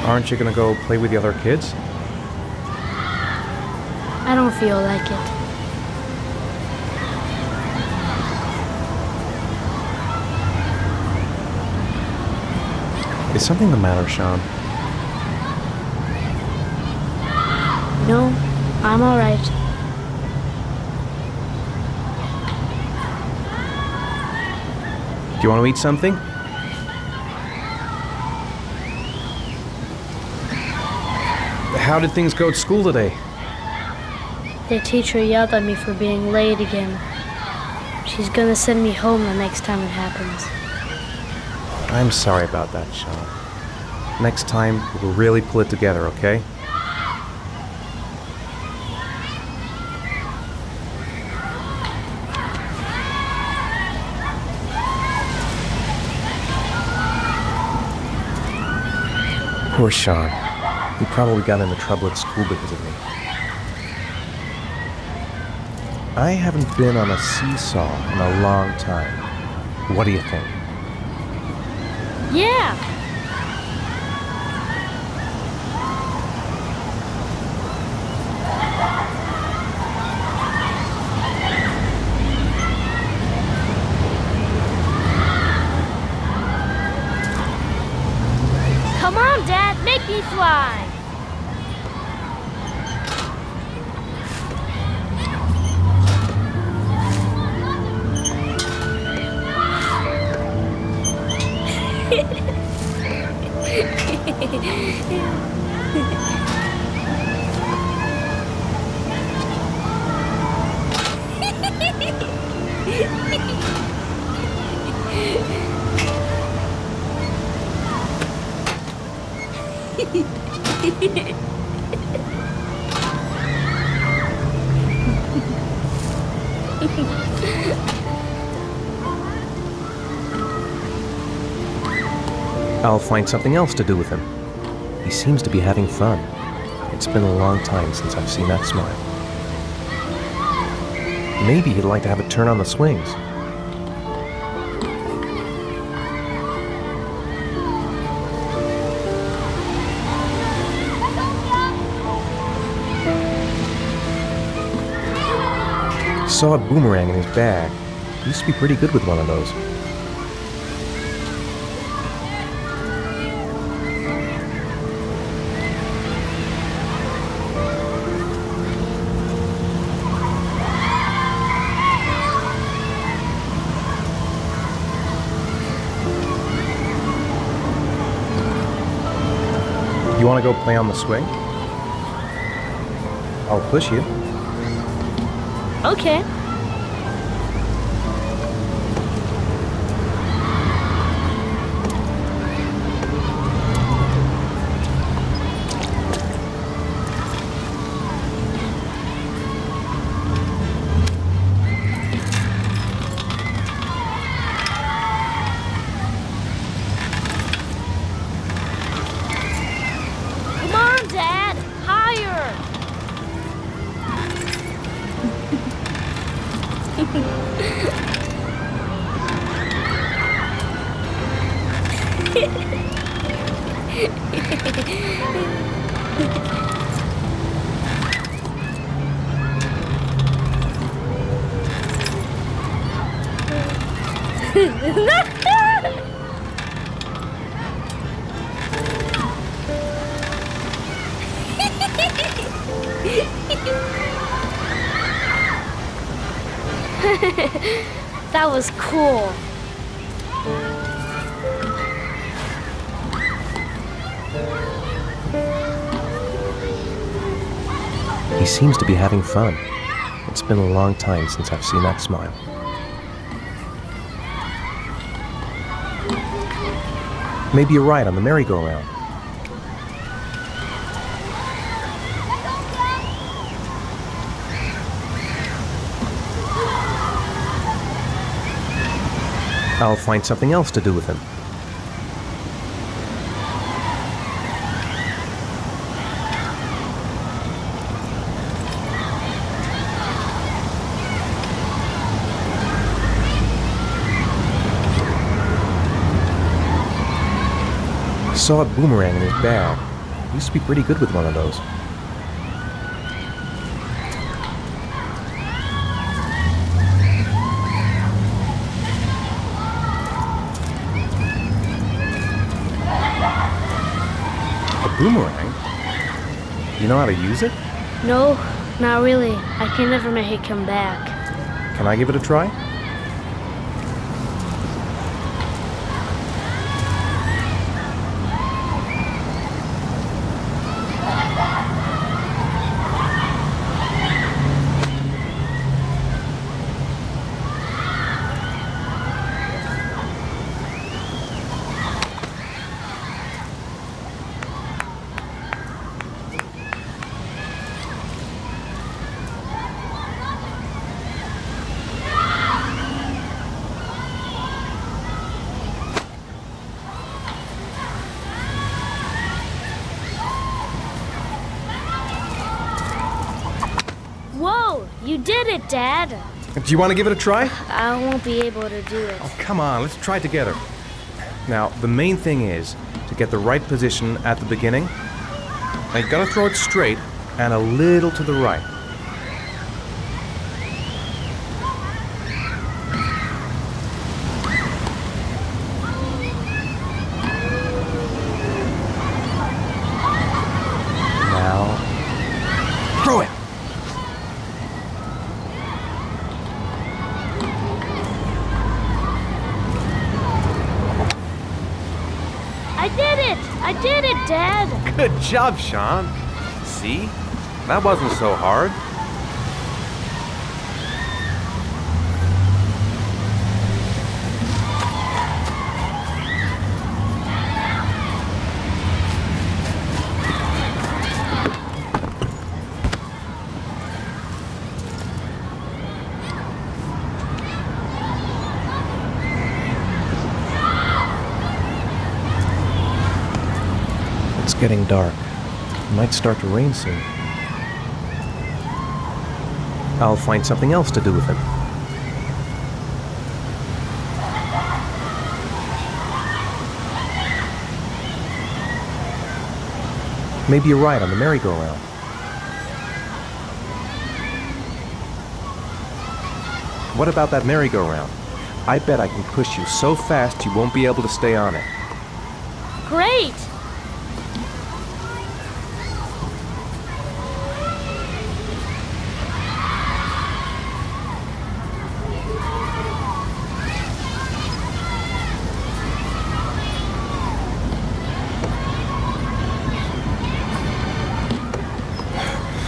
Aren't you gonna go play with the other kids? I don't feel like it. Is something the matter, Sean? No, I'm alright. Do you want to eat something? How did things go at school today? The teacher yelled at me for being late again. She's gonna send me home the next time it happens. I'm sorry about that, Sean. Next time, we'll really pull it together, okay? Poor Sean. He probably got into trouble at school because of me. I haven't been on a seesaw in a long time. What do you think? Yeah! Come on, Dad, make me fly! I'll find something else to do with him. He seems to be having fun. It's been a long time since I've seen that smile. Maybe he'd like to have a turn on the swings. Saw a boomerang in his bag. He used to be pretty good with one of those. You want to go play on the swing? I'll push you. Okay. Come on, Dad! Higher! That was cool. He seems to be having fun. It's been a long time since I've seen that smile. Maybe you're right on the merry-go-round. I'll find something else to do with him. Saw a boomerang in his bag. Used to be pretty good with one of those. A boomerang? You know how to use it? No, not really. I can never make it come back. Can I give it a try? Whoa! You did it, Dad! Do you want to give it a try? I won't be able to do it. Oh, come on, let's try together. Now, the main thing is to get the right position at the beginning. Now, you've got to throw it straight and a little to the right. Now, throw it! I did it, Dad! Good job, Sean. See? That wasn't so hard. It's getting dark. It might start to rain soon. I'll find something else to do with him. Maybe a ride on the merry-go-round. What about that merry-go-round? I bet I can push you so fast you won't be able to stay on it. Great!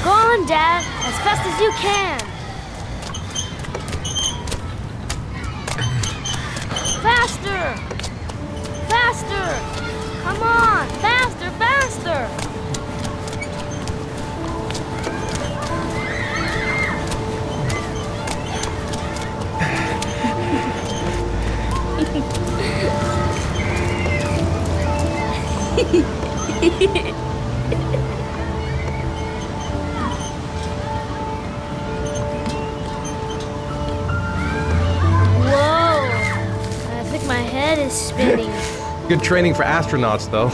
Go on, Dad, as fast as you can. Faster! Faster! Come on! Faster, faster! My head is spinning. Good training for astronauts, though.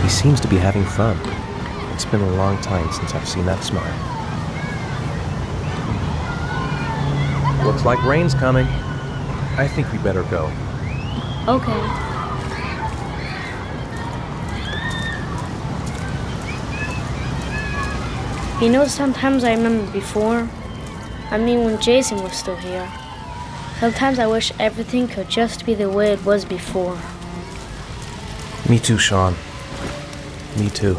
He seems to be having fun. It's been a long time since I've seen that smile. Looks like rain's coming. I think we better go. Okay. You know, sometimes I remember before. I mean, when Jason was still here. Sometimes I wish everything could just be the way it was before. Me too, Sean. Me too.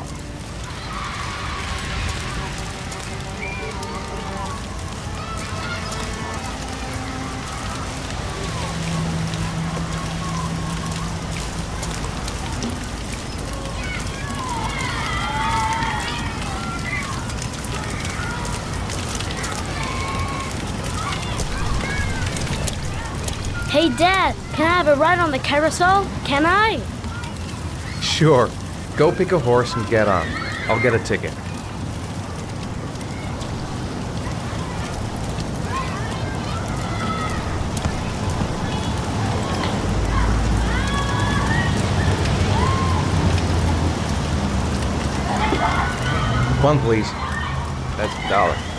Hey, Dad, can I have a ride on the carousel? Can I? Sure. Go pick a horse and get on. I'll get a ticket. One, please. That's $1.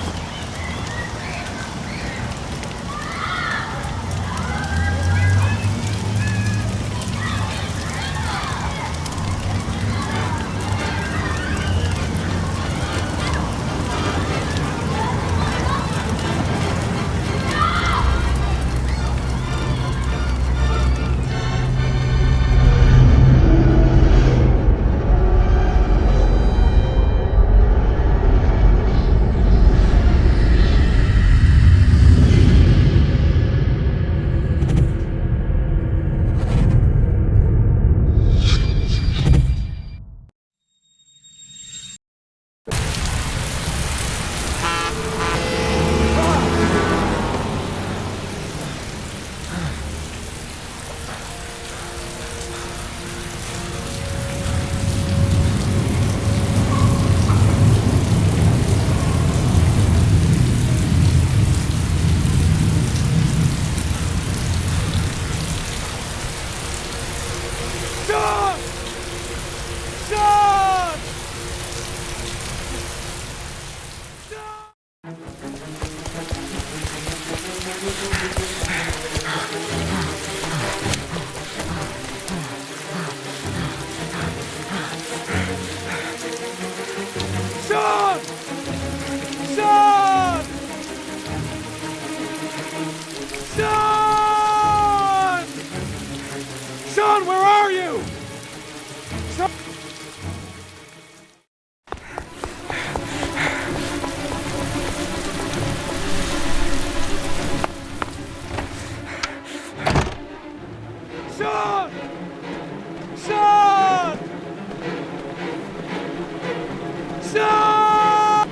Sean, where are you? Sean! Sean! Sean! Sean!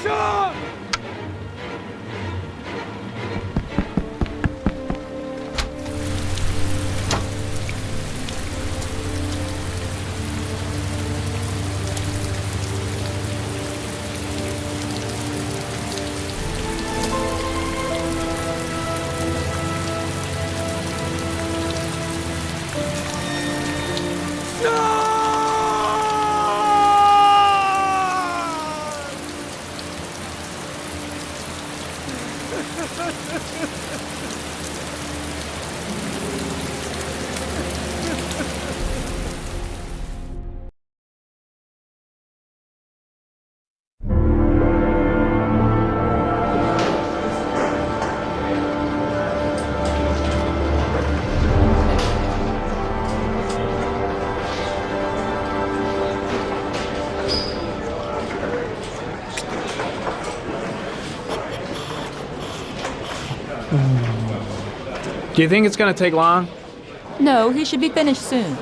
Sean! Do you think it's gonna take long? No, he should be finished soon.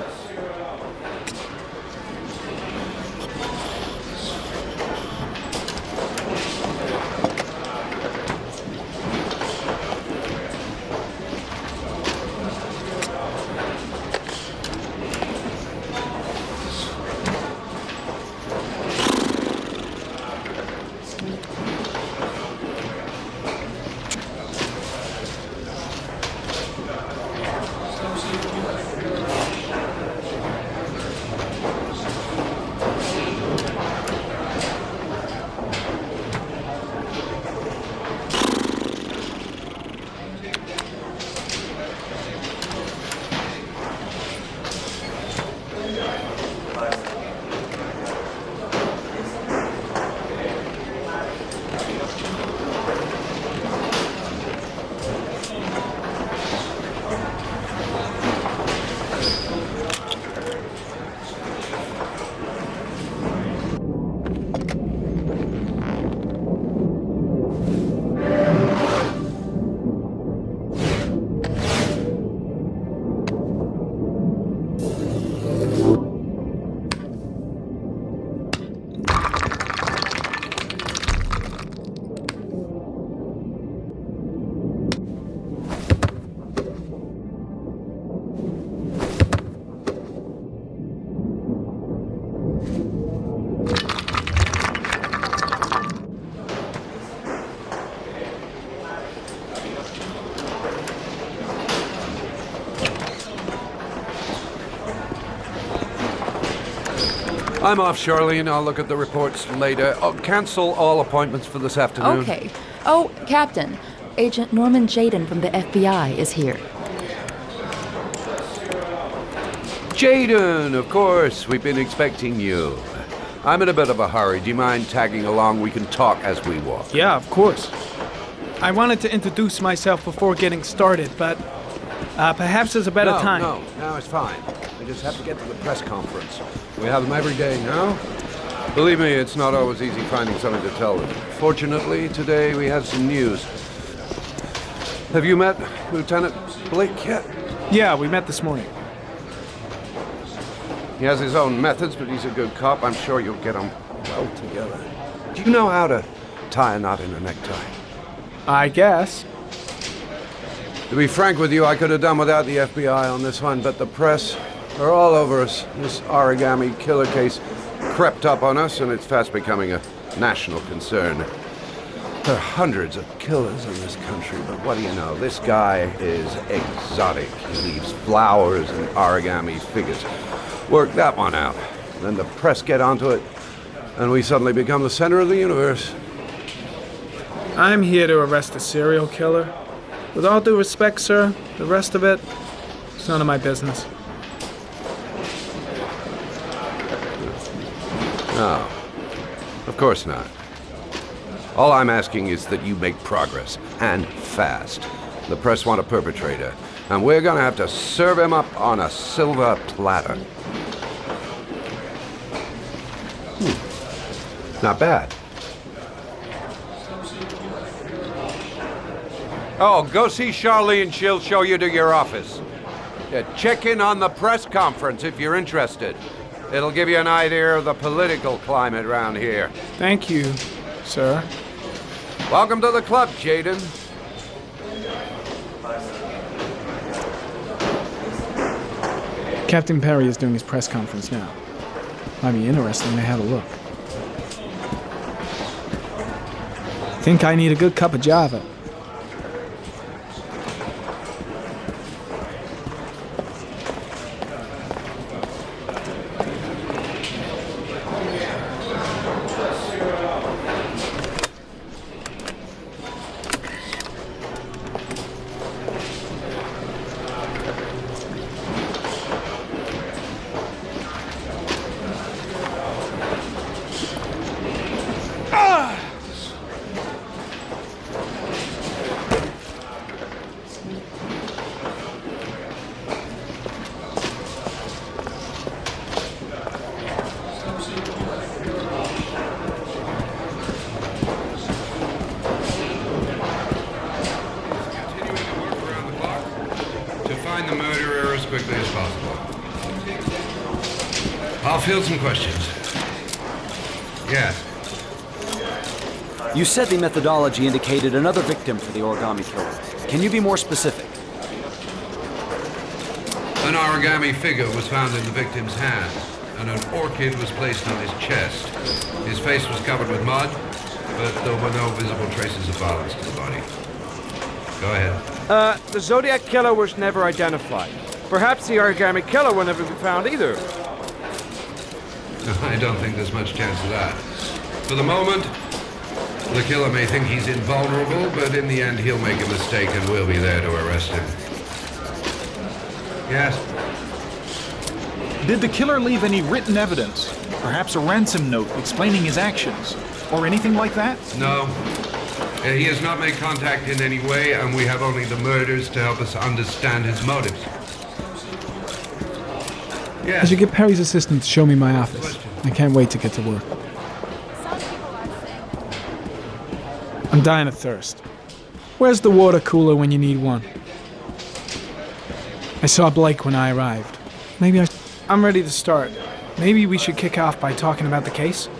I'm off, Charlene. I'll look at the reports later. Oh, cancel all appointments for this afternoon. Okay. Oh, Captain. Agent Norman Jaden from the FBI is here. Jayden, of course. We've been expecting you. I'm in a bit of a hurry. Do you mind tagging along? We can talk as we walk. Yeah, of course. I wanted to introduce myself before getting started, but perhaps there's a better time. No, it's fine. I just have to get to the press conference. We have them every day now. Believe me, it's not always easy finding something to tell them. Fortunately, today we have some news. Have you met Lieutenant Blake yet? Yeah, we met this morning. He has his own methods, but he's a good cop. I'm sure you'll get on well together. Do you know how to tie a knot in a necktie? I guess. To be frank with you, I could have done without the FBI on this one, but the press are all over us. This origami killer case crept up on us, and it's fast becoming a national concern. There are hundreds of killers in this country, but what do you know? This guy is exotic. He leaves flowers and origami figures. Work that one out. Then the press get onto it, and we suddenly become the center of the universe. I'm here to arrest a serial killer. With all due respect, sir, the rest of it, it's none of my business. No, of course not. All I'm asking is that you make progress, and fast. The press want a perpetrator, and we're gonna have to serve him up on a silver platter. Not bad. Oh, go see Charlene. She'll show you to your office. Check in on the press conference if you're interested. It'll give you an idea of the political climate around here. Thank you, sir. Welcome to the club, Jayden. Captain Perry is doing his press conference now. Might be interesting to have a look. Think I need a good cup of Java. Find the murderer as quickly as possible. I'll field some questions. Yes. You said the methodology indicated another victim for the origami killer. Can you be more specific? An origami figure was found in the victim's hand, and an orchid was placed on his chest. His face was covered with mud, but there were no visible traces of violence to the body. Go ahead. The Zodiac killer was never identified. Perhaps the origami killer will never be found either. I don't think there's much chance of that. For the moment, the killer may think he's invulnerable, but in the end he'll make a mistake and we'll be there to arrest him. Yes? Did the killer leave any written evidence? Perhaps a ransom note explaining his actions? Or anything like that? No. He has not made contact in any way, and we have only the murders to help us understand his motives. Yes. I should get Perry's assistant to show me my office. I can't wait to get to work. I'm dying of thirst. Where's the water cooler when you need one? I saw Blake when I arrived. I'm ready to start. Maybe we should kick off by talking about the case?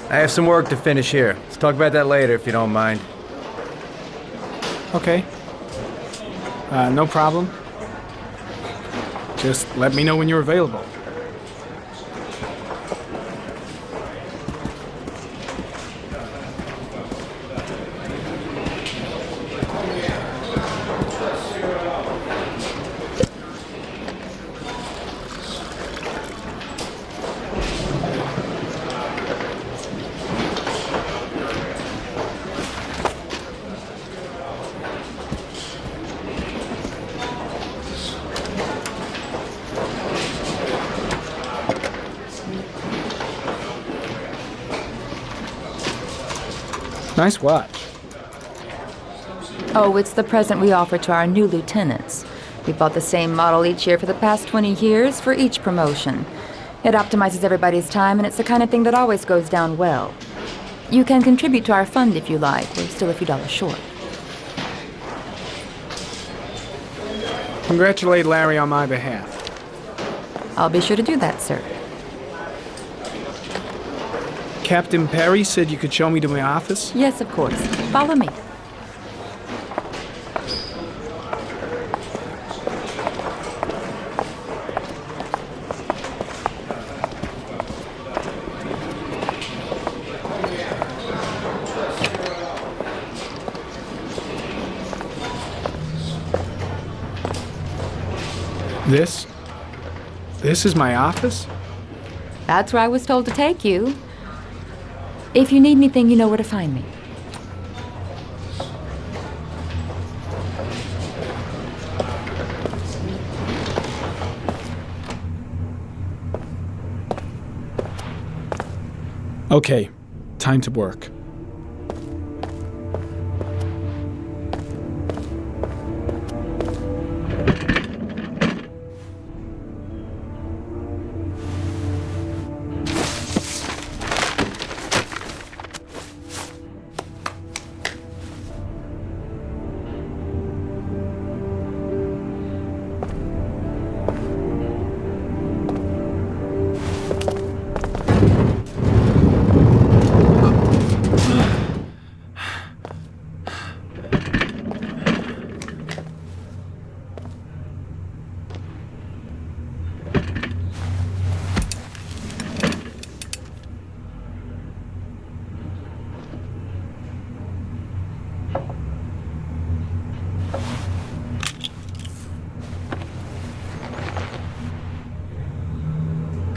I have some work to finish here. Let's talk about that later if you don't mind. Okay. No problem. Just let me know when you're available. Nice watch. Oh, it's the present we offer to our new lieutenants. We bought the same model each year for the past 20 years for each promotion. It optimizes everybody's time, and it's the kind of thing that always goes down well. You can contribute to our fund if you like. We're still a few dollars short. Congratulate Larry on my behalf. I'll be sure to do that, sir. Captain Perry said you could show me to my office? Yes, of course. Follow me. This is my office? That's where I was told to take you. If you need anything, you know where to find me. Okay, time to work.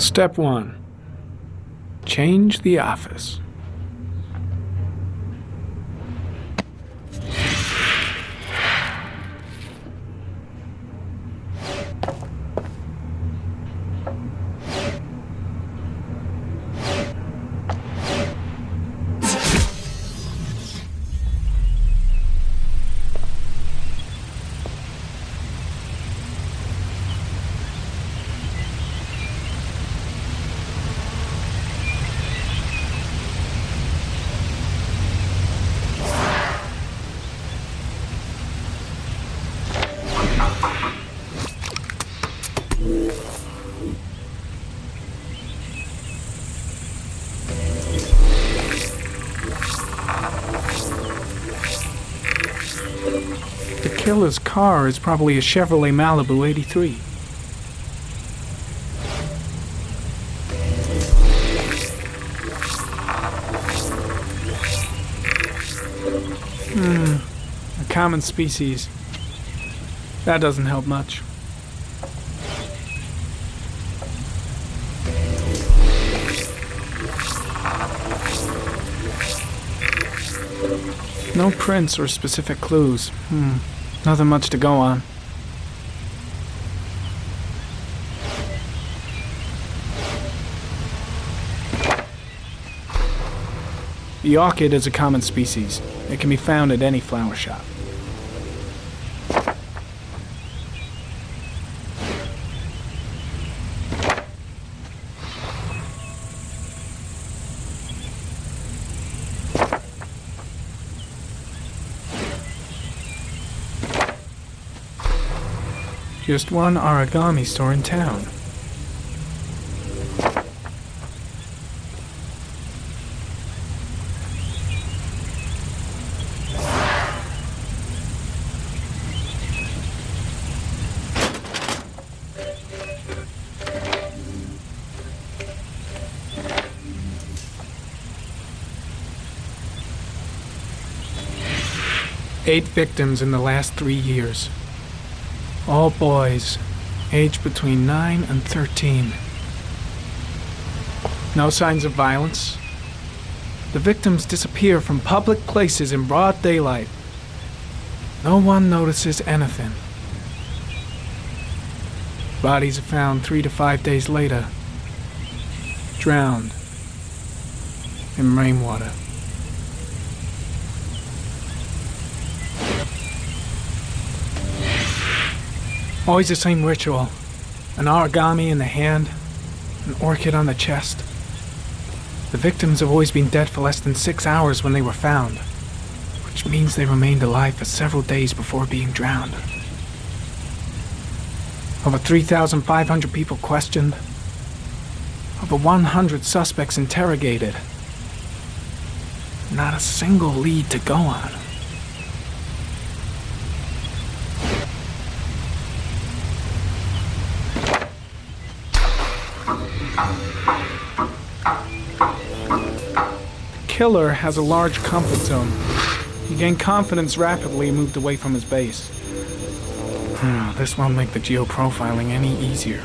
Step 1. Change the office. The killer's car is probably a Chevrolet Malibu 83. A common species. That doesn't help much. No prints or specific clues. Nothing much to go on. The orchid is a common species. It can be found at any flower shop. Just one origami store in town. Eight victims in the last 3 years. All boys, aged between 9 and 13. No signs of violence. The victims disappear from public places in broad daylight. No one notices anything. Bodies are found 3 to 5 days later, drowned in rainwater. Always the same ritual. An origami in the hand, an orchid on the chest. The victims have always been dead for less than 6 hours when they were found, which means they remained alive for several days before being drowned. Over 3,500 people questioned. Over 100 suspects interrogated. Not a single lead to go on. The killer has a large comfort zone. He gained confidence rapidly and moved away from his base. This won't make the geoprofiling any easier.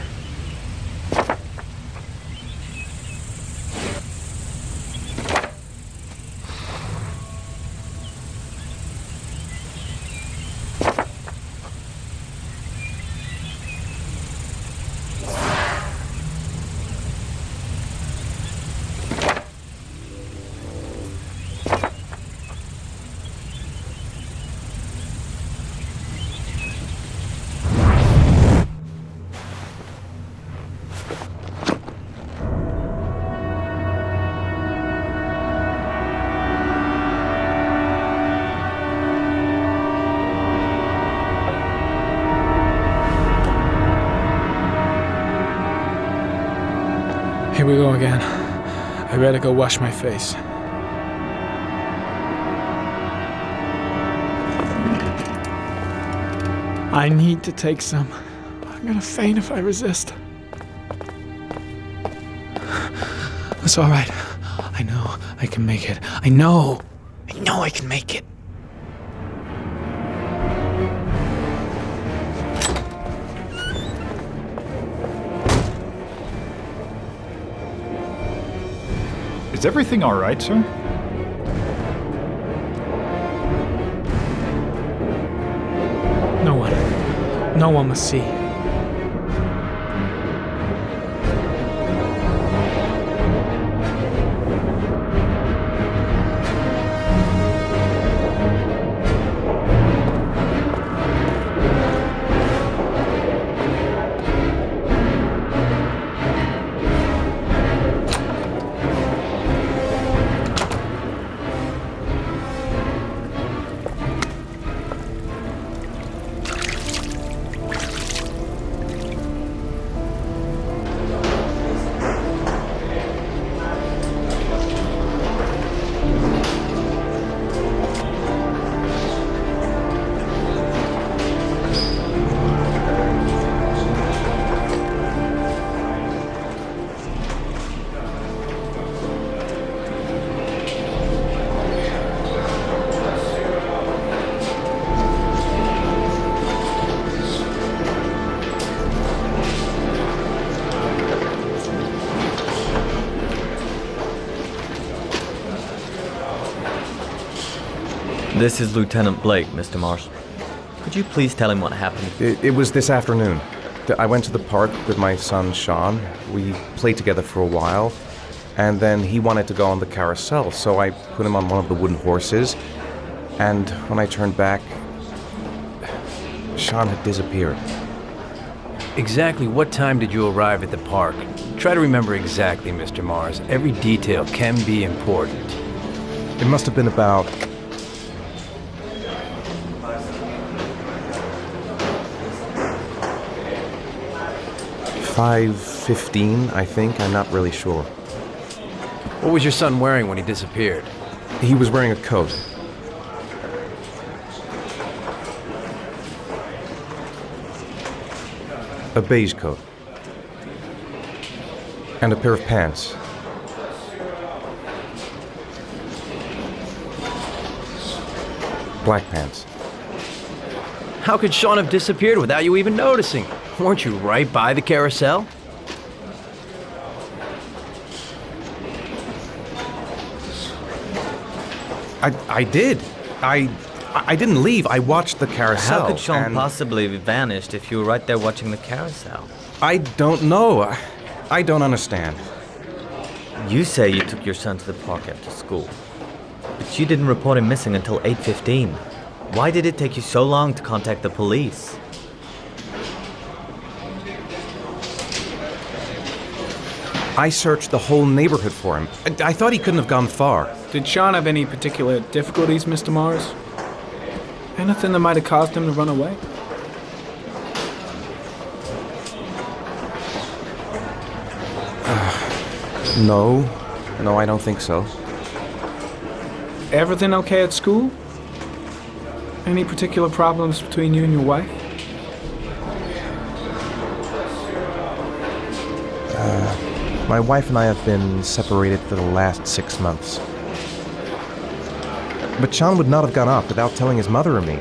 Here we go again. I better go wash my face. I need to take some. I'm gonna faint if I resist. It's all right. I know I can make it. I know I can make it. Is everything all right, sir? No one must see. This is Lieutenant Blake, Mr. Marsh. Could you please tell him what happened? It was this afternoon. I went to the park with my son, Sean. We played together for a while, and then he wanted to go on the carousel, so I put him on one of the wooden horses, and when I turned back, Sean had disappeared. Exactly what time did you arrive at the park? Try to remember exactly, Mr. Mars. Every detail can be important. It must have been about 5:15, I think. I'm not really sure. What was your son wearing when he disappeared? He was wearing a coat. A beige coat. And a pair of pants. Black pants. How could Sean have disappeared without you even noticing? Weren't you right by the carousel? I did. I didn't leave. I watched the carousel. How could Sean possibly have vanished if you were right there watching the carousel? I don't know. I don't understand. You say you took your son to the park after school, but you didn't report him missing until 8:15. Why did it take you so long to contact the police? I searched the whole neighborhood for him. I thought he couldn't have gone far. Did Sean have any particular difficulties, Mr. Mars? Anything that might have caused him to run away? No. No, I don't think so. Everything okay at school? Any particular problems between you and your wife? My wife and I have been separated for the last 6 months. But Sean would not have gone off without telling his mother or me.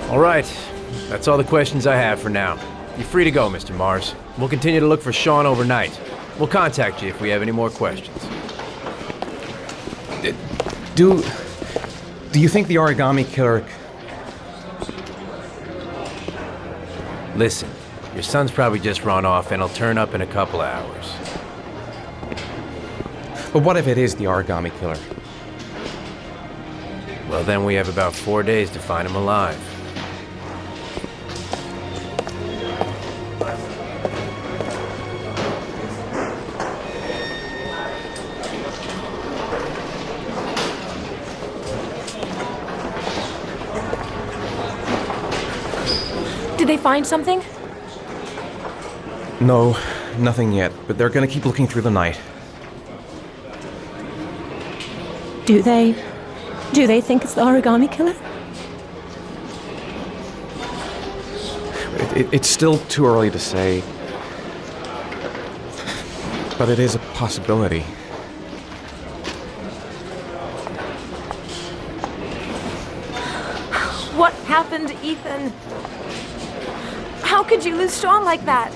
All right. That's all the questions I have for now. You're free to go, Mr. Mars. We'll continue to look for Sean overnight. We'll contact you if we have any more questions. Do you think the origami killer... Listen, your son's probably just run off and he'll turn up in a couple of hours. But what if it is the origami killer? Well, then we have about 4 days to find him alive. Did they find something? No, nothing yet, but they're gonna keep looking through the night. Do they think it's the origami killer? It's still too early to say. But it is a possibility. What happened, Ethan? How could you lose Sean like that?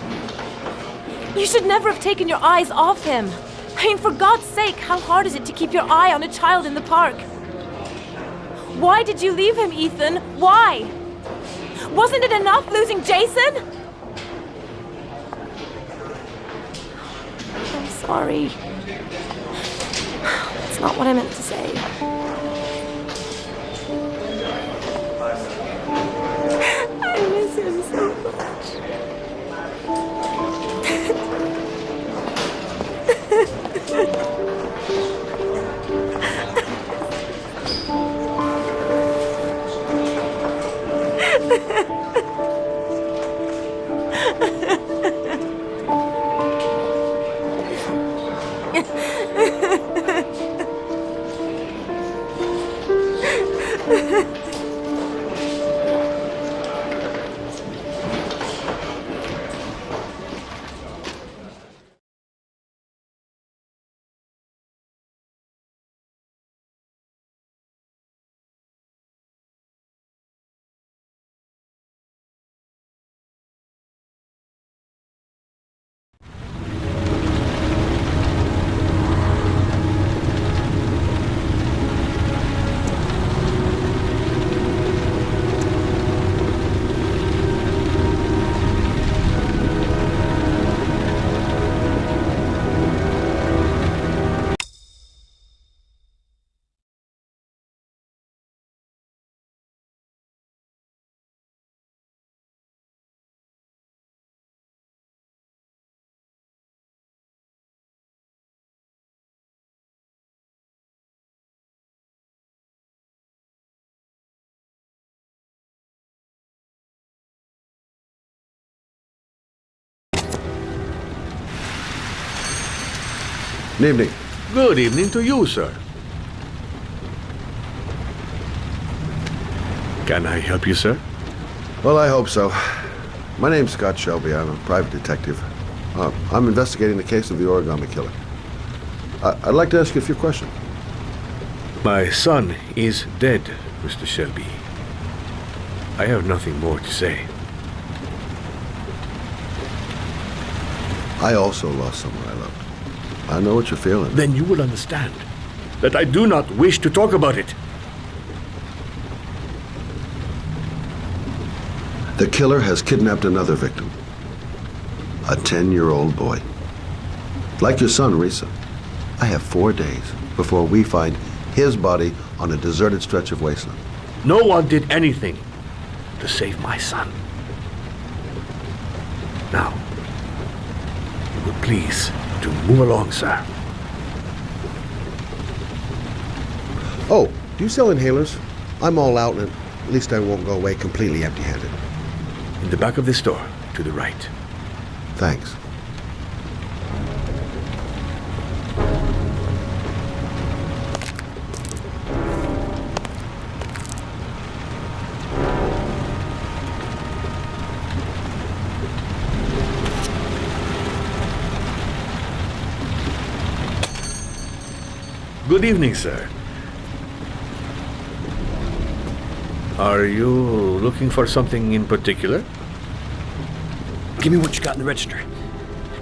You should never have taken your eyes off him. I mean, for God's sake, how hard is it to keep your eye on a child in the park? Why did you leave him, Ethan? Why? Wasn't it enough losing Jason? I'm sorry. That's not what I meant to say. I miss him so much. Good evening. Good evening to you, sir. Can I help you, sir? Well, I hope so. My name's Scott Shelby. I'm a private detective. I'm investigating the case of the origami killer. I'd like to ask you a few questions. My son is dead, Mr. Shelby. I have nothing more to say. I also lost someone I loved. I know what you're feeling. Then you will understand that I do not wish to talk about it. The killer has kidnapped another victim. A 10-year-old boy. Like your son, Risa. I have 4 days before we find his body on a deserted stretch of wasteland. No one did anything to save my son. Now, Please, to move along, sir. Oh, do you sell inhalers? I'm all out, and at least I won't go away completely empty-handed. In the back of the store, to the right. Thanks. Good evening, sir. Are you looking for something in particular? Give me what you got in the register.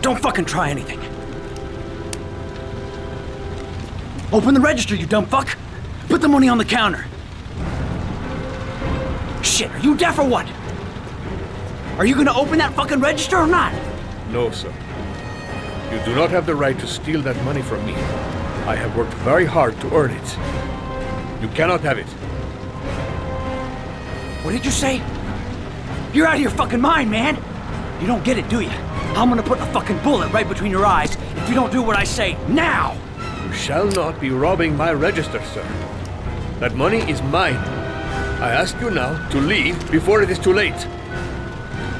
Don't fucking try anything. Open the register, you dumb fuck! Put the money on the counter! Shit, are you deaf or what? Are you gonna open that fucking register or not? No, sir. You do not have the right to steal that money from me. I have worked very hard to earn it. You cannot have it. What did you say? You're out of your fucking mind, man! You don't get it, do you? I'm gonna put a fucking bullet right between your eyes if you don't do what I say now! You shall not be robbing my register, sir. That money is mine. I ask you now to leave before it is too late.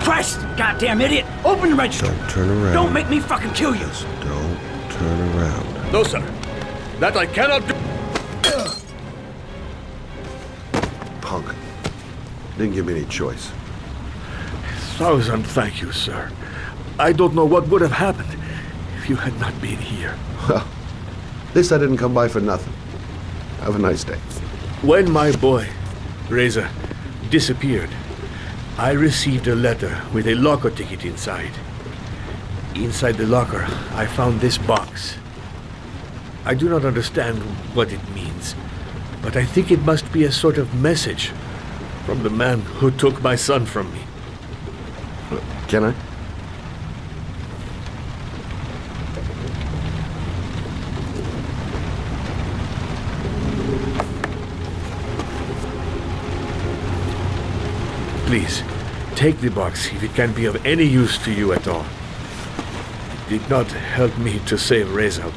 Christ, goddamn idiot! Open the register! Don't turn around. Don't make me fucking kill you! Don't turn around. No, sir. That I cannot do. Punk. Didn't give me any choice. 1,000 thank you, sir. I don't know what would have happened if you had not been here. Well, at least I didn't come by for nothing. Have a nice day. When my boy, Reza, disappeared, I received a letter with a locker ticket inside. Inside the locker, I found this box. I do not understand what it means, but I think it must be a sort of message from the man who took my son from me. Can I? Please, take the box if it can be of any use to you at all. It did not help me to save Reza,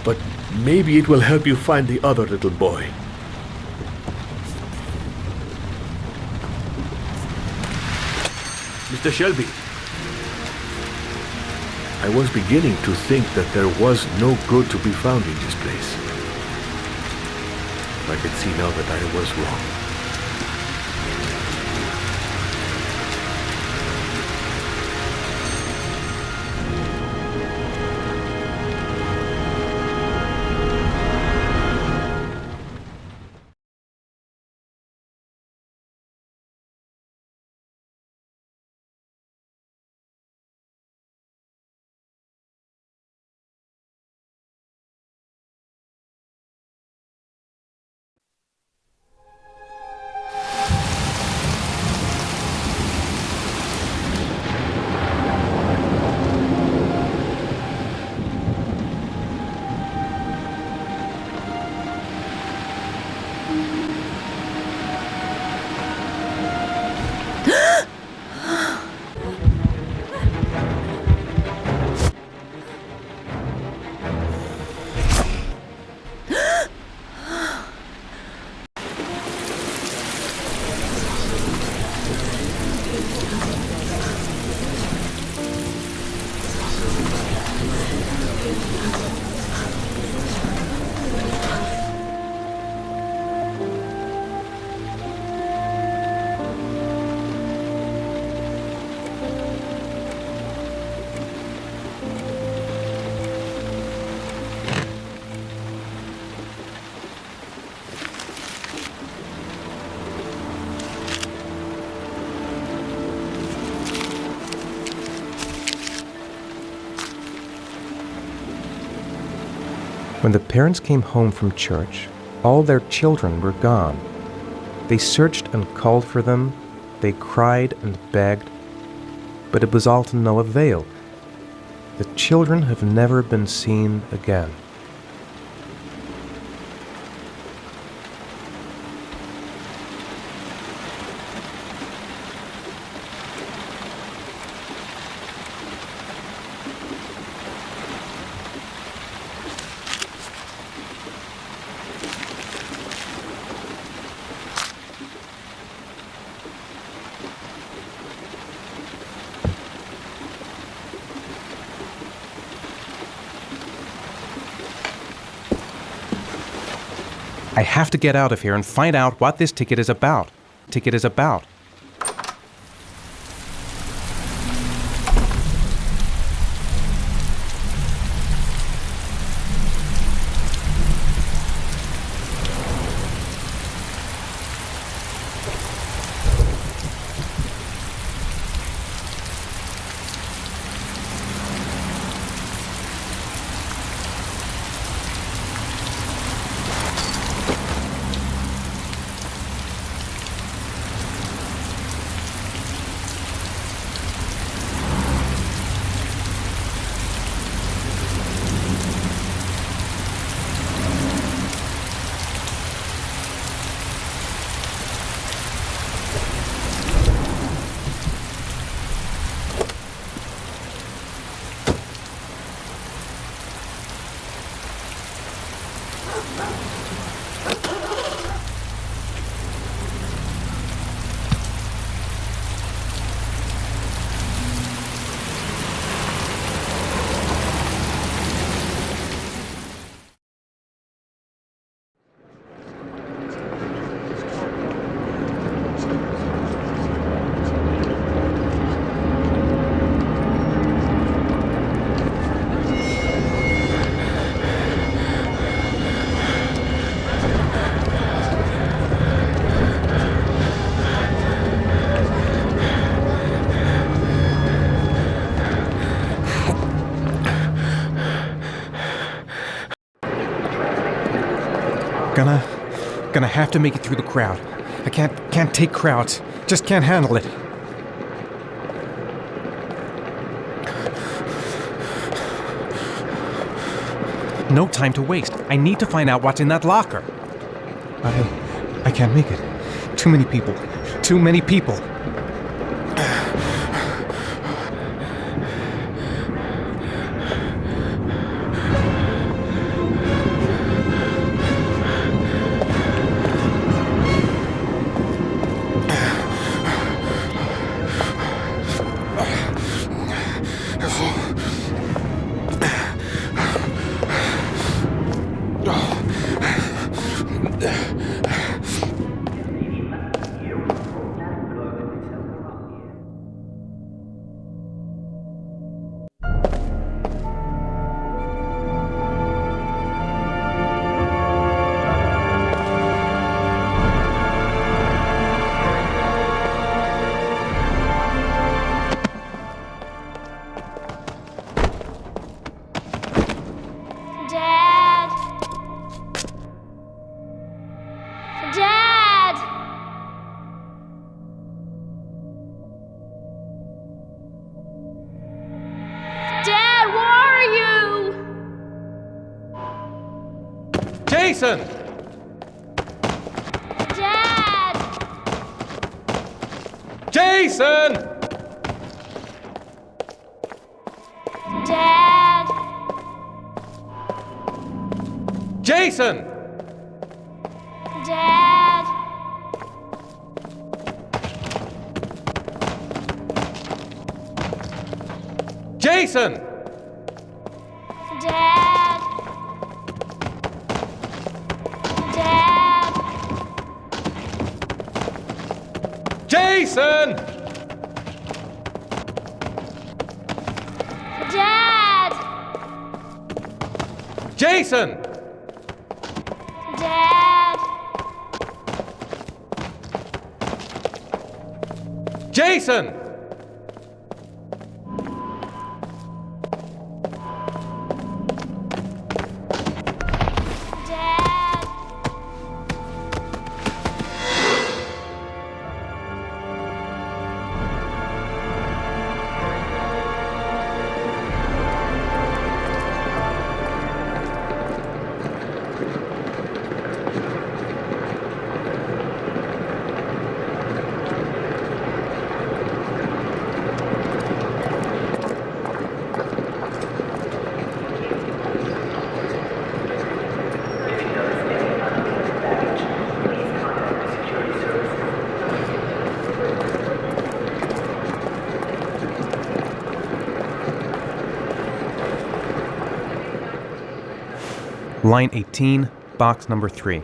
but maybe it will help you find the other little boy. Mr. Shelby. I was beginning to think that there was no good to be found in this place. I can see now that I was wrong. When the parents came home from church, all their children were gone. They searched and called for them, they cried and begged, but it was all to no avail. The children have never been seen again. I have to get out of here and find out what this ticket is about. Gonna have to make it through the crowd. I can't take crowds. Just can't handle it. No time to waste. I need to find out what's in that locker. I can't make it. Too many people. Too many people. Jason! Dad! Jason! Dad! Jason! Dad! Jason! Dad! Dad! Jason! Dad! Jason! Dad! Jason! Line 18, box number 3.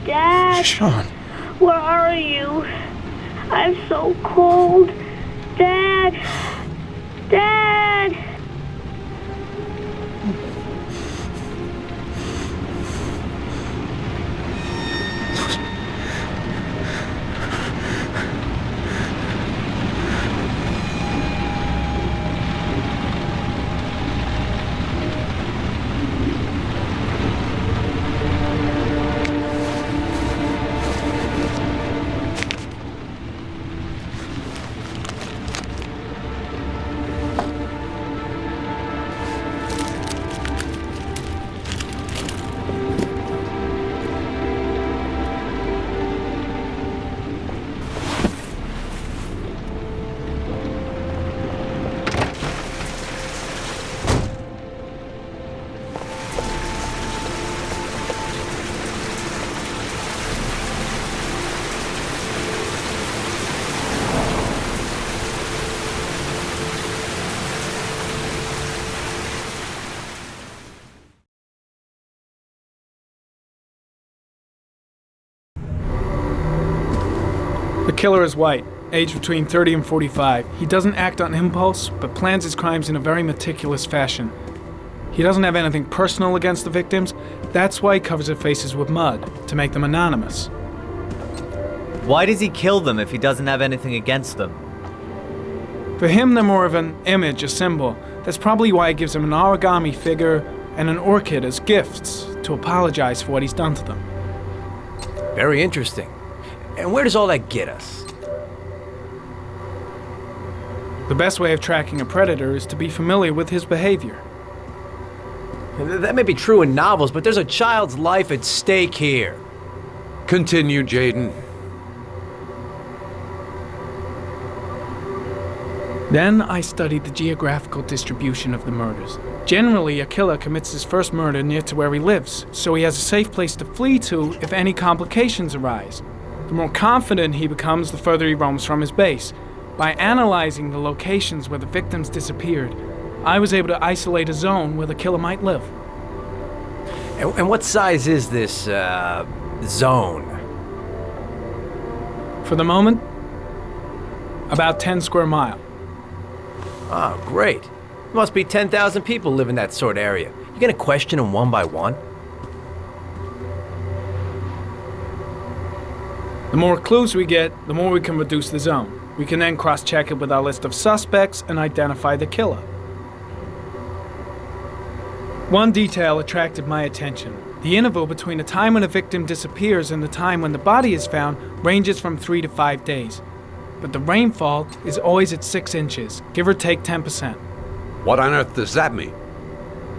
Dad? Sean. Where are you? I'm so cold. Dad! Dad! The killer is white, aged between 30 and 45. He doesn't act on impulse, but plans his crimes in a very meticulous fashion. He doesn't have anything personal against the victims. That's why he covers their faces with mud, to make them anonymous. Why does he kill them if he doesn't have anything against them? For him, they're more of an image, a symbol. That's probably why he gives them an origami figure and an orchid as gifts to apologize for what he's done to them. Very interesting. And where does all that get us? The best way of tracking a predator is to be familiar with his behavior. That may be true in novels, but there's a child's life at stake here. Continue, Jaden. Then I studied the geographical distribution of the murders. Generally, a killer commits his first murder near to where he lives, so he has a safe place to flee to if any complications arise. The more confident he becomes, the further he roams from his base. By analyzing the locations where the victims disappeared, I was able to isolate a zone where the killer might live. And what size is this, zone? For the moment, about 10 square miles. Oh, great. There must be 10,000 people live in that sort of area. You gonna question them one by one? The more clues we get, the more we can reduce the zone. We can then cross-check it with our list of suspects and identify the killer. One detail attracted my attention. The interval between the time when a victim disappears and the time when the body is found ranges from 3 to 5 days. But the rainfall is always at 6 inches, give or take 10%. What on earth does that mean?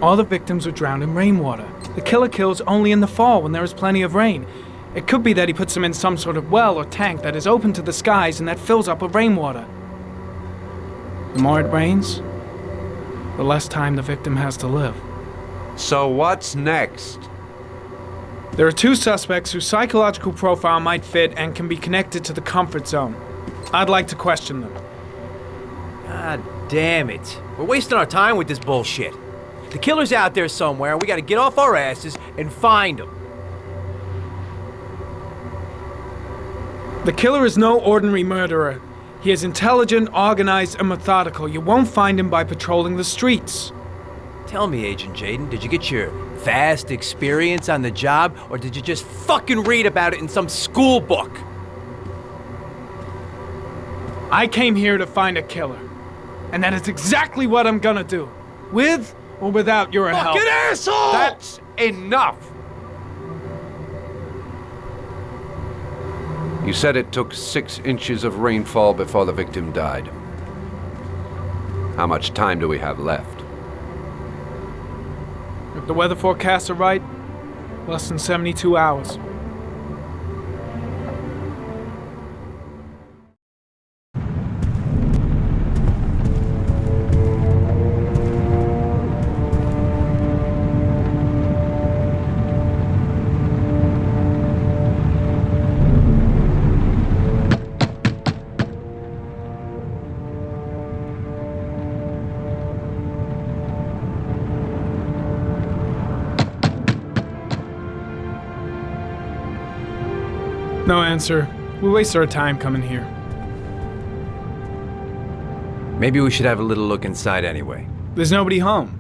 All the victims were drowned in rainwater. The killer kills only in the fall when there is plenty of rain. It could be that he puts them in some sort of well or tank that is open to the skies and that fills up with rainwater. The more it rains, the less time the victim has to live. So what's next? There are 2 suspects whose psychological profile might fit and can be connected to the comfort zone. I'd like to question them. God damn it. We're wasting our time with this bullshit. The killer's out there somewhere, and we gotta get off our asses and find him. The killer is no ordinary murderer. He is intelligent, organized, and methodical. You won't find him by patrolling the streets. Tell me, Agent Jaden, did you get your vast experience on the job, or did you just fucking read about it in some school book? I came here to find a killer. And that is exactly what I'm gonna do. With or without your help. Fucking asshole! That's enough! You said it took 6 inches of rainfall before the victim died. How much time do we have left? If the weather forecasts are right, less than 72 hours. No answer. We waste our time coming here. Maybe we should have a little look inside anyway. There's nobody home.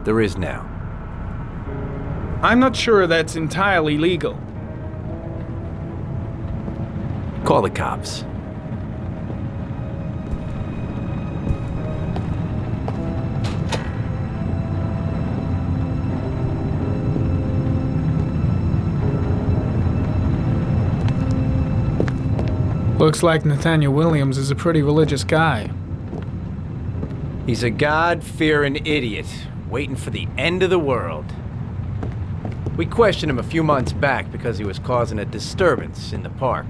There is now. I'm not sure that's entirely legal. Call the cops. Looks like Nathaniel Williams is a pretty religious guy. He's a God-fearing idiot, waiting for the end of the world. We questioned him a few months back because he was causing a disturbance in the park.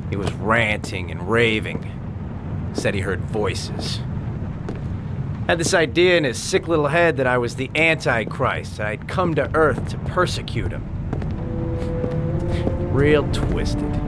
He was ranting and raving. Said he heard voices. Had this idea in his sick little head that I was the Antichrist. I'd come to Earth to persecute him. Real twisted.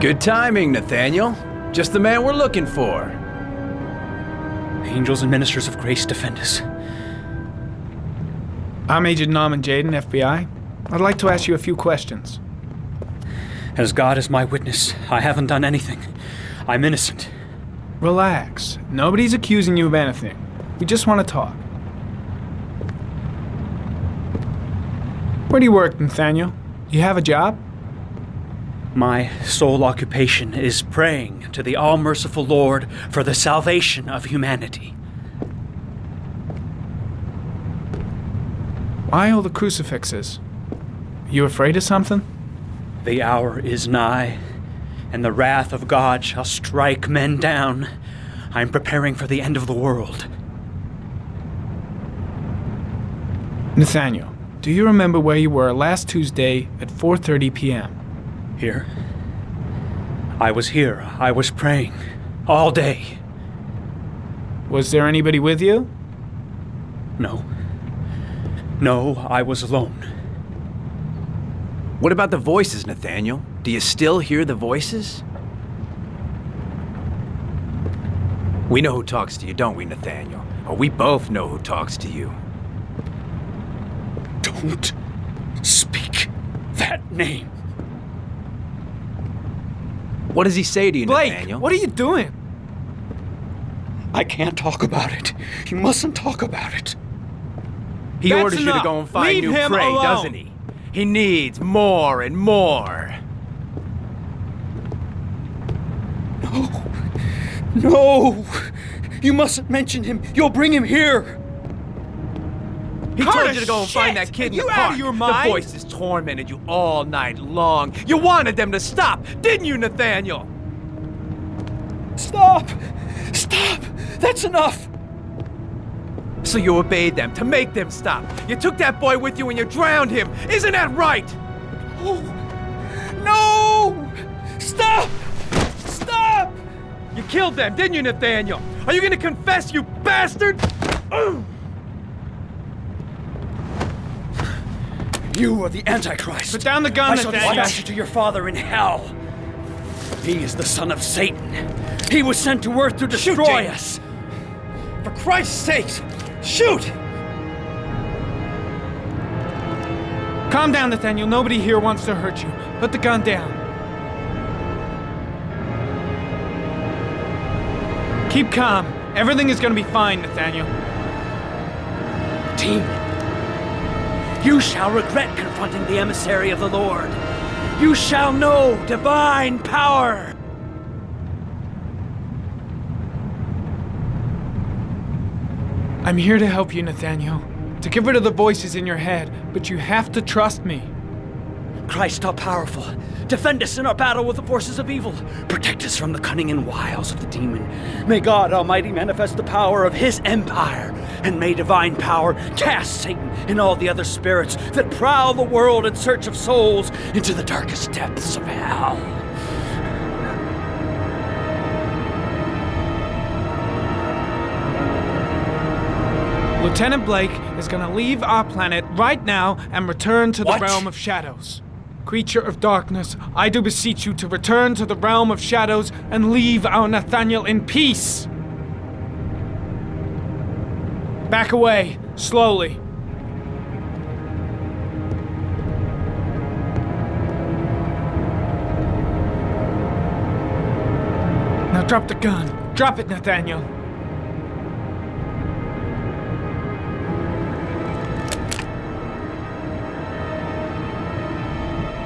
Good timing, Nathaniel. Just the man we're looking for. Angels and ministers of grace defend us. I'm Agent Norman Jaden, FBI. I'd like to ask you a few questions. As God is my witness, I haven't done anything. I'm innocent. Relax. Nobody's accusing you of anything. We just want to talk. Where do you work, Nathaniel? You have a job? My sole occupation is praying to the all-merciful Lord for the salvation of humanity. Why all the crucifixes? You afraid of something? The hour is nigh, and the wrath of God shall strike men down. I'm preparing for the end of the world. Nathaniel, do you remember where you were last Tuesday at 4:30 p.m.? Here? I was here. I was praying. All day. Was there anybody with you? No. No, I was alone. What about the voices, Nathaniel? Do you still hear the voices? We know who talks to you, don't we, Nathaniel? Or we both know who talks to you. Don't speak that name. What does he say to you, Blake, Nathaniel? what are you doing? I can't talk about it. You mustn't talk about it. He That's orders you to enough. go and find Leave new him prey, alone. doesn't he? He needs more and more. No. No! You mustn't mention him. You'll bring him here. He told you to go and find that kid in the park. Are you out of your mind? The voices tormented you all night long. You wanted them to stop, didn't you, Nathaniel? Stop! Stop! That's enough! So you obeyed them to make them stop. You took that boy with you and you drowned him. Isn't that right? Oh, no! Stop! Stop! You killed them, didn't you, Nathaniel? Are you gonna confess, you bastard? You are the Antichrist. Put down the gun, I shall Nathaniel. dispatch you to your father in hell. He is the son of Satan. He was sent to earth to destroy us. For Christ's sake, shoot! Calm down, Nathaniel. Nobody here wants to hurt you. Put the gun down. Keep calm. Everything is gonna be fine, Nathaniel. Team, you shall regret confronting the emissary of the Lord. You shall know divine power. I'm here to help you, Nathaniel. To get rid of the voices in your head, but you have to trust me. Christ all powerful, defend us in our battle with the forces of evil. Protect us from the cunning and wiles of the demon. May God Almighty manifest the power of His empire, and may divine power cast Satan and all the other spirits that prowl the world in search of souls into the darkest depths of hell. Lieutenant Blake is gonna leave our planet right now and return to the realm of shadows. Creature of darkness, I do beseech you to return to the realm of shadows and leave our Nathaniel in peace. Back away, slowly. Now drop the gun. Drop it, Nathaniel.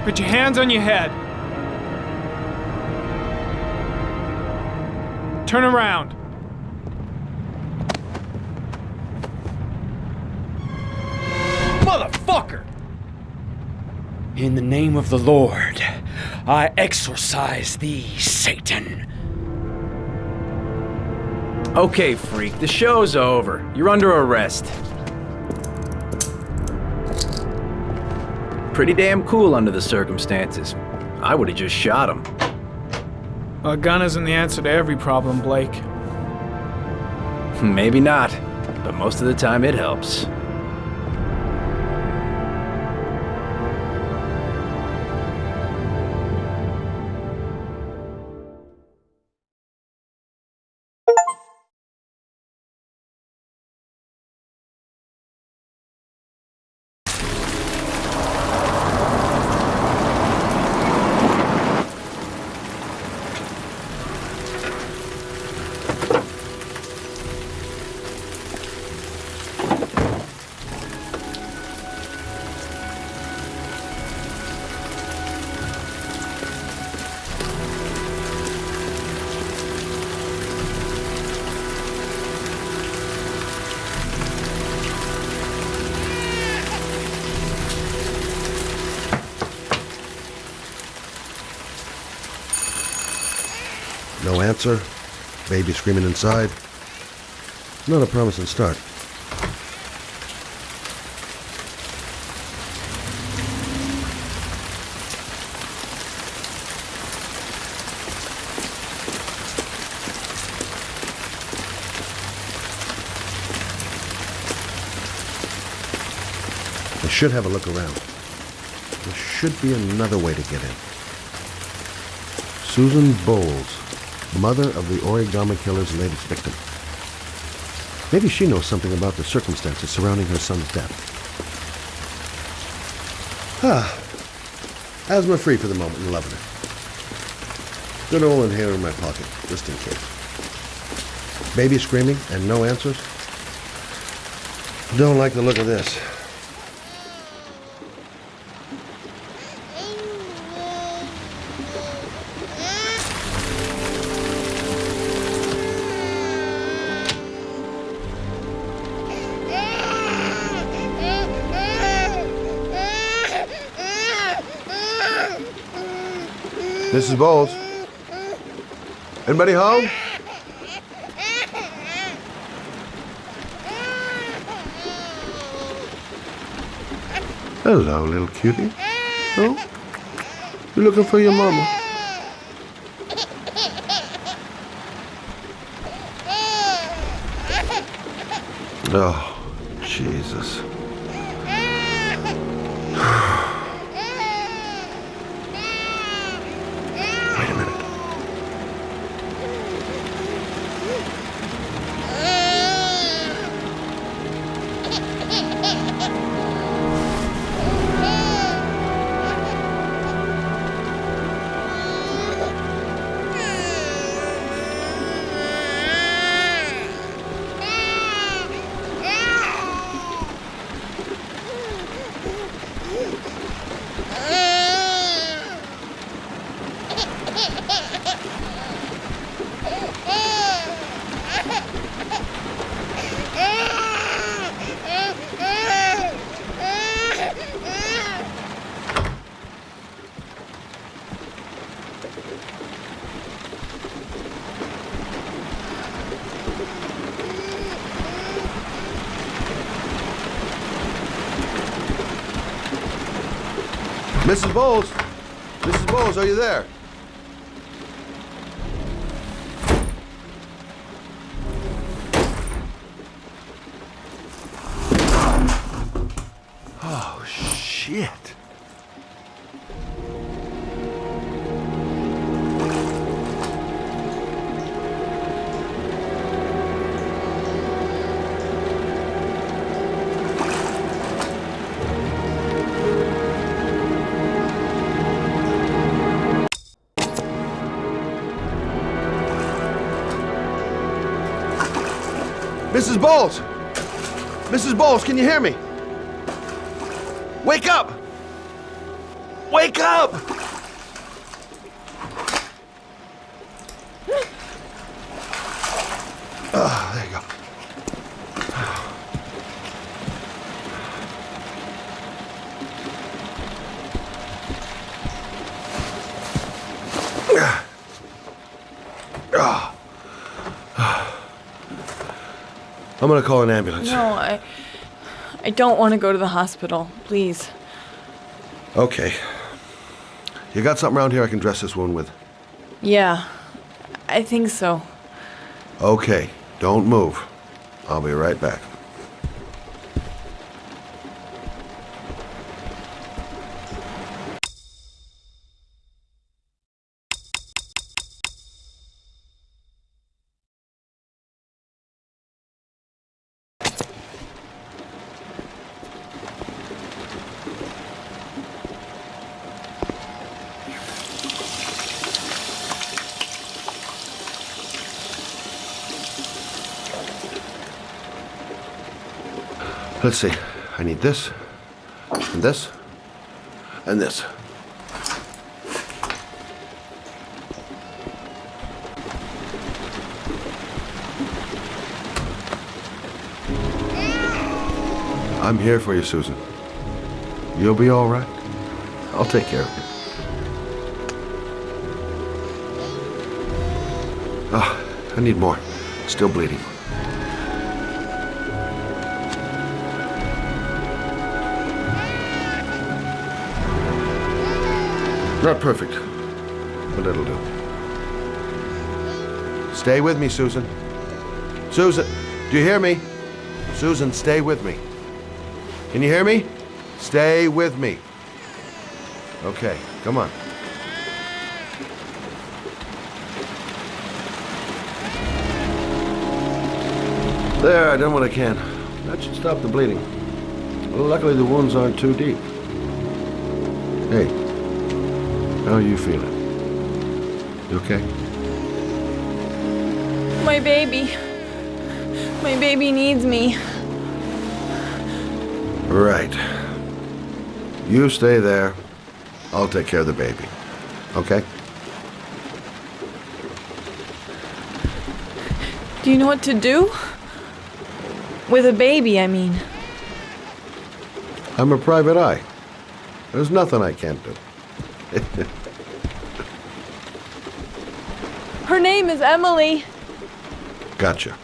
Put your hands on your head. Turn around. Motherfucker! In the name of the Lord, I exorcise thee, Satan. Okay, freak, the show's over. You're under arrest. Pretty damn cool under the circumstances. I would have just shot him. A gun isn't the answer to every problem, Blake. Maybe not, but most of the time it helps. No answer. Baby screaming inside. Not a promising start. I should have a look around. There should be another way to get in. Susan Bowles, mother of the origami killer's latest victim. Maybe she knows something about the circumstances surrounding her son's death. Asthma-free for the moment and loving it. Good old inhaler in my pocket, just in case. Baby screaming and no answers? Don't like the look of this. Mrs. Bowles? Anybody home? Hello, little cutie. Oh? You looking for your mama? Oh, Jesus. Wait a minute. Mrs. Bowles? Mrs. Bowles, are you there? Oh, shit. Mrs. Bowles! Mrs. Bowles, can you hear me? Wake up! Wake up! Oh, there you go. I'm gonna call an ambulance. No, I don't want to go to the hospital. Please. Okay. You got something around here I can dress this wound with? Yeah, I think so. Okay, don't move. I'll be right back. Let's see. I need this, and this, and this. I'm here for you, Susan. You'll be all right. I'll take care of you. Ah, I need more. Still bleeding. Not perfect, but it'll do. Stay with me, Susan. Susan, do you hear me? Susan, stay with me. Can you hear me? Stay with me. Okay, come on. There, I done what I can. That should stop the bleeding. Well, luckily the wounds aren't too deep. Hey. How are you feeling? You okay? My baby. My baby needs me. Right. You stay there. I'll take care of the baby. Okay? Do you know what to do? With a baby, I mean. I'm a private eye. There's nothing I can't do. Her name is Emily. Gotcha.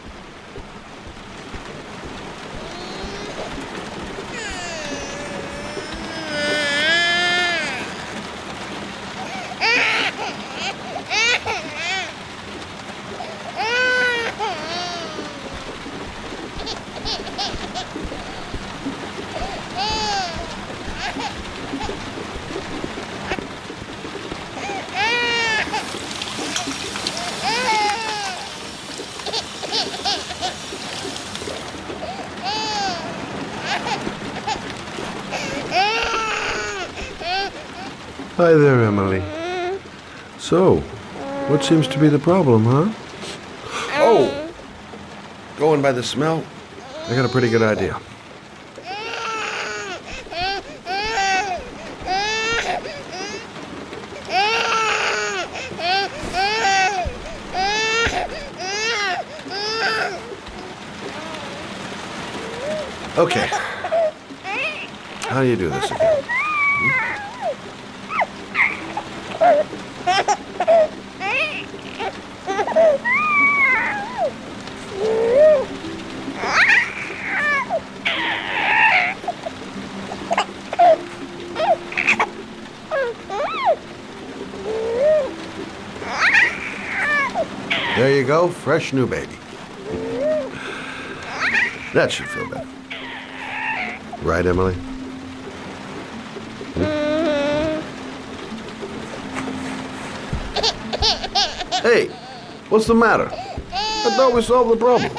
Hi there, Emily. So, what seems to be the problem, huh? Oh! Going by the smell, I got a pretty good idea. Okay. How do you do this again? There you go, fresh new baby. That should feel better. Right, Emily? Hey, what's the matter? I thought we solved the problem.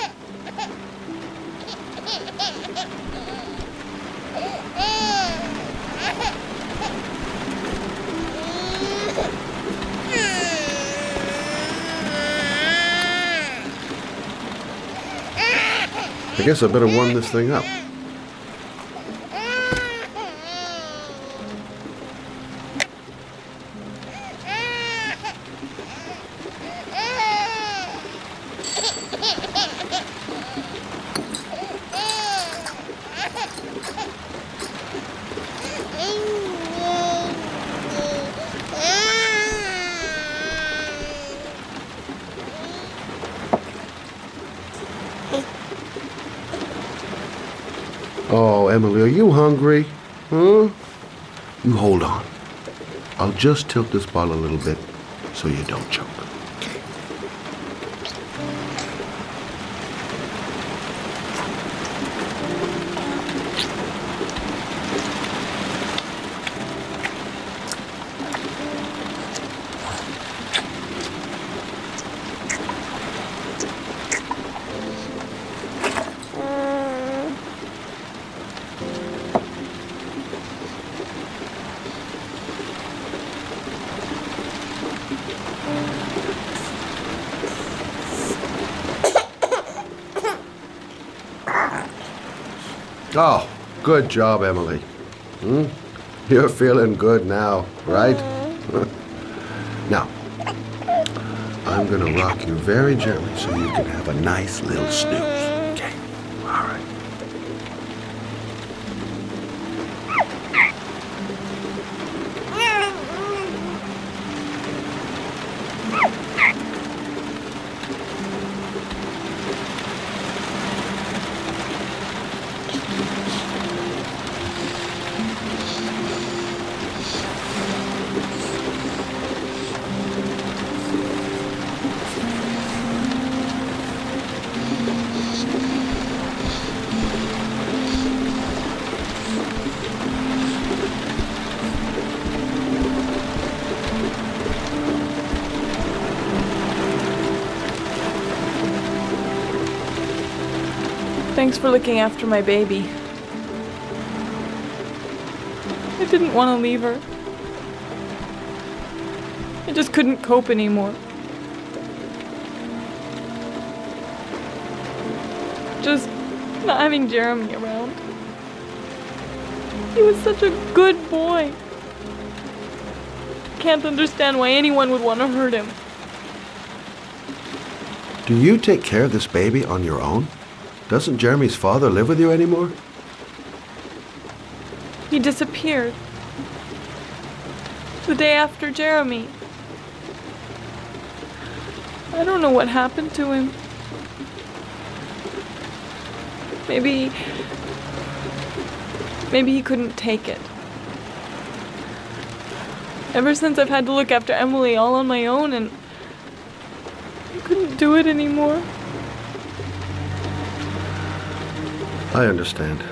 I guess I better warm this thing up. Oh, Emily, are you hungry? Huh? You hold on. I'll just tilt this bottle a little bit so you don't choke. Oh, good job, Emily. You're feeling good now, right? Now, I'm gonna rock you very gently so you can have a nice little snooze. Okay, all right. Thanks for looking after my baby. I didn't want to leave her. I just couldn't cope anymore. Just not having Jeremy around. He was such a good boy. Can't understand why anyone would want to hurt him. Do you take care of this baby on your own? Doesn't Jeremy's father live with you anymore? He disappeared. The day after Jeremy. I don't know what happened to him. Maybe he couldn't take it. Ever since I've had to look after Emily all on my own, and I couldn't do it anymore. I understand.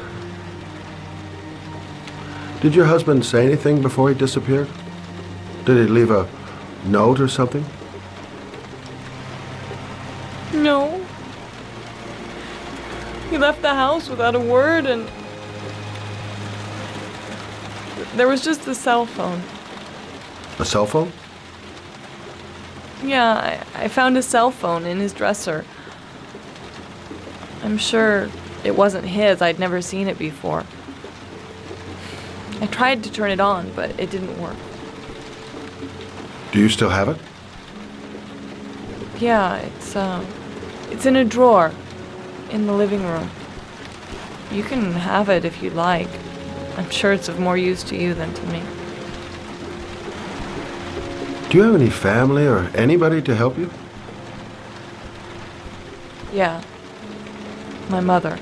Did your husband say anything before he disappeared? Did he leave a note or something? No. He left the house without a word, and there was just the cell phone. A cell phone? Yeah, I found a cell phone in his dresser. I'm sure it wasn't his. I'd never seen it before. I tried to turn it on, but it didn't work. Do you still have it? Yeah, it's in a drawer in the living room. You can have it if you'd like. I'm sure it's of more use to you than to me. Do you have any family or anybody to help you? Yeah. My mother.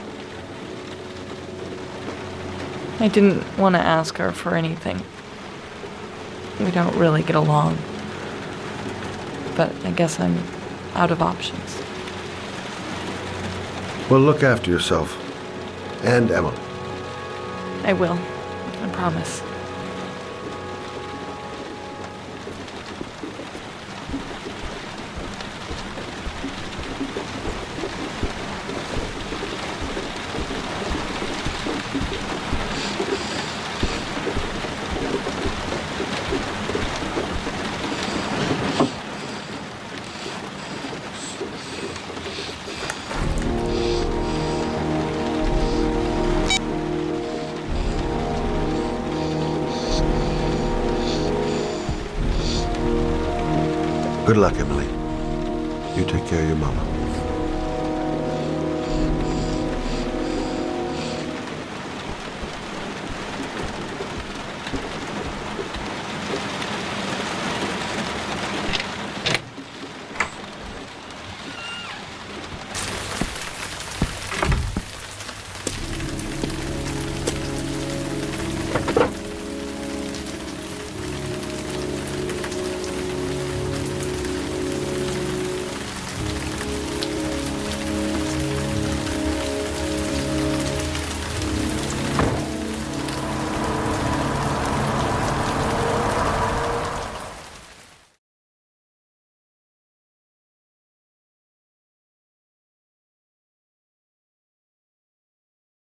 I didn't want to ask her for anything. We don't really get along. But I guess I'm out of options. Well, look after yourself. And Emily. I will. I promise. Good luck, Emily. You take care of your mama.